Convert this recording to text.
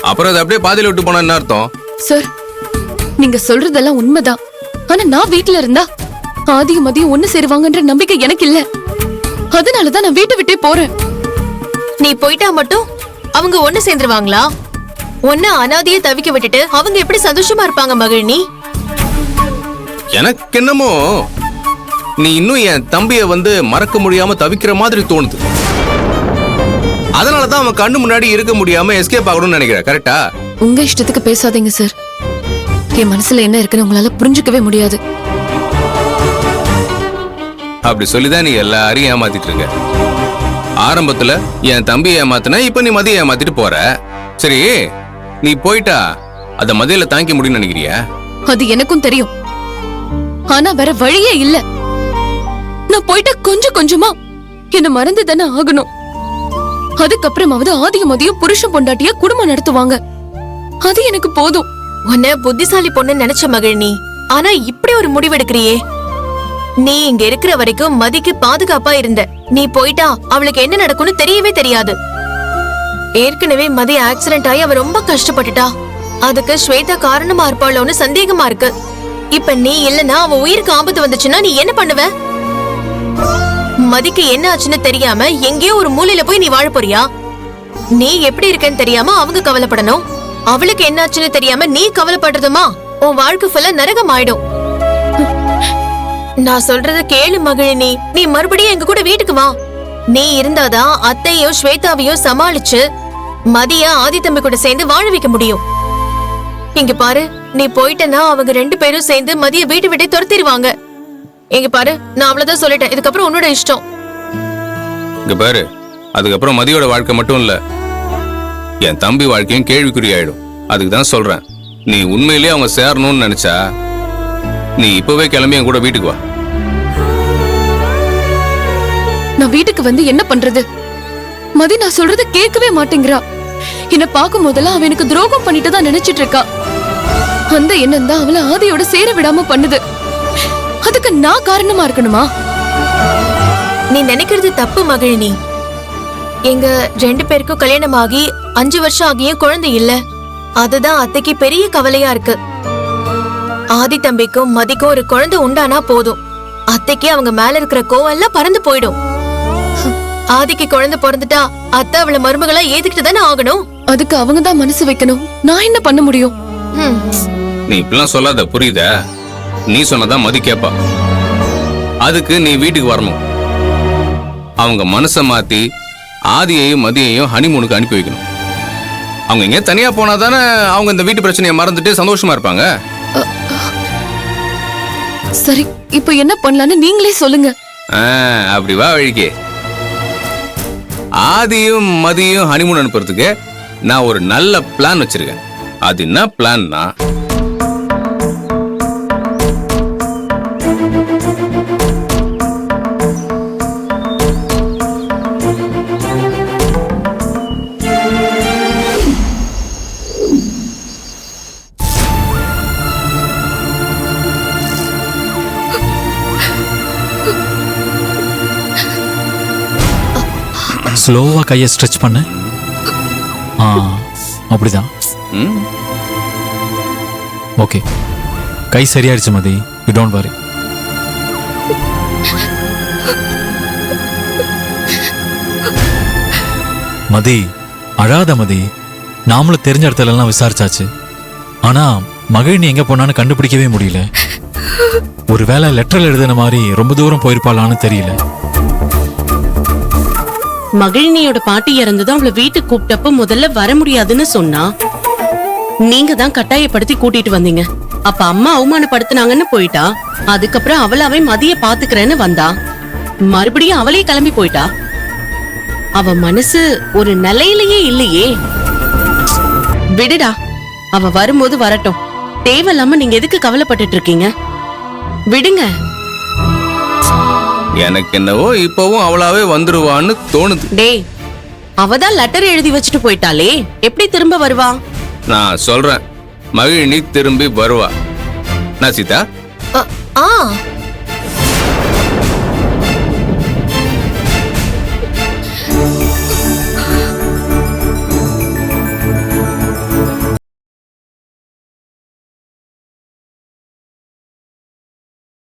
அப்புறம் அதை அப்படியே பாதியில விட்டு போனா என்ன அர்த்தம்? சார், நீங்க சொல்றதெல்லாம் உண்மைதான். ஆனா நான் வீட்டுல இருந்தா ஆதியும் மதியம் ஒண்ணு சேருவாங்கன்ற நம்பிக்கை எனக்கு இல்ல. அதனாலதான் நான் வீட்டை விட்டே போறேன். நீ போயிட்டா மட்டும் அவங்க ஒண்ணு சேர்ந்துருவாங்களா? ஒன்னு அனாதையை தவிக்க விட்டுட்டு அவங்க எப்படி சந்தோஷமா இருப்பாங்க மகிழினி? எனக்கு என்னமோ நீ இன்னும் என் தம்பிய மறக்க முடியாம தவிக்கிற மாதிரி தோணுது. அதனாலதான் அவன் கண்ணு முன்னாடி இருக்க முடியாம எஸ்கேப் ஆகணும்னு நினைக்கிறேன். கரெக்டா? உங்க இஷ்டத்துக்கு பேசாதீங்க சார். என் மனசுல என்ன இருக்குன்னு உங்களால புரிஞ்சுக்கவே முடியாது. அப்படி சொல்லிதான் நீ எல்லாரையும் ஏமாத்திட்டு இருக்க. ஆரம்பத்துல என் தம்பியை ஏமாத்தின, இப்ப நீ மதிய ஏமாத்திட்டு போற. சரி, நீ போயிட்டா அத மதியில தாங்கிக்க முடியும்னு நினைக்கிறியா? அது எனக்கும் தெரியும். ஆனா வேற வழியே இல்ல. நான் போயிட்டா கொஞ்சம் கொஞ்சமா என்ன மறந்து தானே ஆகணும். அதுக்கப்புறமாவது ஆதியும் மதியம் புருஷன் பொண்டாட்டியா குடும்பம் நடத்துவாங்க. அது எனக்கு போதும். உன்ன புத்திசாலி பொண்ணு நினைச்ச மகிழினி, ஆனா இப்படி ஒரு முடிவெடுக்கிறியே. நீ இங்க இருக்கிற வரைக்கும் மதிக்கு பாதுகாப்பா இருந்த. நீ போயிட்டா அவளுக்கு என்ன நடக்கும்னு தெரியவே தெரியாது. ஏற்கனவே மதி ஆக்சிடென்ட் ஆகி அவ ரொம்ப கஷ்டப்பட்டுட்டா. அதுக்கு ஸ்வேதா காரணமா இருப்பாளோன்னு சந்தேகமா இருக்கு. இப்ப நீ இல்லனா அவ உயிருக்கு ஆபத்து வந்துச்சுன்னா நீ என்ன பண்ணுவ? மதிக்கு என்ன ஆச்சுன்னு தெரியாம எங்கேயோ ஒரு மூலையில போய் நீ வாழ போறியா? நீ எப்படி இருக்கன்னு தெரியாம அவங்க கவலைப்படணும். அவளுக்கு என்ன ஆச்சுன்னு தெரியாம நீ கவலைப்படுறதுமா உன் வாழ்க்கை ஃபுல்லா நரகம் ஆயிடும். நான் சொல்றத கேளு மகிழினி. நீ மறுபடியும் எங்க கூட வீட்டுக்கு வா. நீ இருந்தாதான் அத்தையோ ஸ்வேதாவையோ சமாளிச்சு மதிய ஆதி தம்பி கூட சேர்ந்து வாழ வைக்க முடியும். இங்க பாரு, நீ போயிட்டனா அவங்க 2 பேரும் சேர்ந்து மதிய வீட்டு விட்டே துரத்திடுவாங்க. இங்க பாரு, நான் அவ்வளவுதான் சொல்லிட்டேன். இதுக்கப்புறம் உன்னோட இஷ்டம். இங்க பாரு, அதுக்கப்புறம் மதியோட வாழ்க்கை மட்டும் இல்ல, என் தம்பி வாழ்க்கையும் கேள்விக்குறியாயிடும். அதுக்குதான் சொல்றேன், நீ உண்மையிலேயே அவங்க சேரணும்னு நினைச்சா நீ இப்பவே கிளம்பி என் கூட வீட்டுக்கு வா. நான் வீட்டுக்கு வந்து என்ன பண்றது? மதி நான் சொல்றத கேட்கவே மாட்டேங்கிறா. என்ன பார்க்கும் போதெல்லாம் அவ எனக்கு துரோகம் பண்ணிட்டு தான் நினைச்சிட்டு இருக்கா. அந்த எண்ணம் தான் அவளை ஆதியோட சேர விடாம பண்ணுது. அதுக்கு நான் காரணமா இருக்கணுமா? நீ நினைக்கிறது தப்பு மகிழினி. எங்க 2 பேருக்கும் கல்யாணம் ஆகி 5 வருஷம் ஆகியும் குழந்தை இல்ல. அதுதான் அத்தைக்கு பெரிய கவலையா இருக்கு. ஆதி தம்பிக்கும் மதிக்கும் ஒரு குழந்தை உண்டானா போதும். அத்தைக்கு அவங்க மேல இருக்கிற கோவம் எல்லாம் பறந்து போயிடும். ஆதிக்கு குழந்தை பிறந்துட்டா அத்தை அவளை மருமகளா ஏத்துக்கிட்டு தானே ஆகணும். அதுக்கு அவங்க தான் மனசு வைக்கணும். நான் என்ன பண்ண முடியும்? நீ இப்பெல்லாம் சொல்லாத, புரியுதா? நீ சொன்னதான் மதி கேப்பா. அதுக்கு நீ வீட்டுக்கு வரணும். அவங்க மனசை மாத்தி ஆதியையும் மதியையும் ஹனிமூனுக்கு அனுப்பி வைக்கணும். அவங்க எங்க தனியா போனாதானே அவங்க இந்த வீட்டு பிரச்சனையை மறந்துட்டு சந்தோஷமா இருப்பாங்க. சரி, இப்ப என்ன பண்ணலான்னு நீங்களே சொல்லுங்க. அப்படி வா வழிக்கு. ஆதியும் மதியும் ஹனிமூன் அனுப்புறதுக்கு நான் ஒரு நல்ல பிளான் வச்சிருக்கேன். அது என்ன பிளான்னா, ஸ்லோவா கையை ஸ்ட்ரெச் பண்ணு. அப்படிதான். ஓகே, கை சரியாயிடுச்சு மதி. You don't worry. மதி, அழாத மதி. நாமளும் தெரிஞ்ச இடத்துல எல்லாம் விசாரிச்சாச்சு. ஆனா மகிழினி எங்க போனான்னு கண்டுபிடிக்கவே முடியல. ஒருவேளை லெட்டர் எழுதின மாதிரி ரொம்ப தூரம் போயிருப்பாளான்னு தெரியல. மகிழினியோட பாட்டி இறந்ததும் அவளை வீட்டுக்கு கூப்பிட்டப்ப முதல்ல வர முடியாதுன்னு சொன்னா. நீங்க தான் கட்டாயப்படுத்தி கூட்டிட்டு வந்தீங்க. அப்ப அம்மா அவமானப்படுத்தினாங்கன்னு போயிட்டா. அதுக்கப்புறம் அவளாவே மதிய பாத்துக்கிறேன்னு வந்தா. மறுபடியும் அவளே கிளம்பி போயிட்டா. அவ மனசு ஒரு நிலையிலேயே இல்லையே. விடுடா, அவ வரும்போது வரட்டும். தேவையில்லாம நீங்க எதுக்கு கவலைப்பட்டுட்டு இருக்கீங்க? விடுங்க. எனக்கு என்னவோ இப்பவும் அவளாவே வந்துருவான்னு தோணுது. டேய், அவதான் லெட்டர் எழுதி வச்சுட்டு போயிட்டாலே, எப்படி திரும்ப வருவா? நான் சொல்றேன், மகிழினி திரும்பி வருவா. நான் சீதா.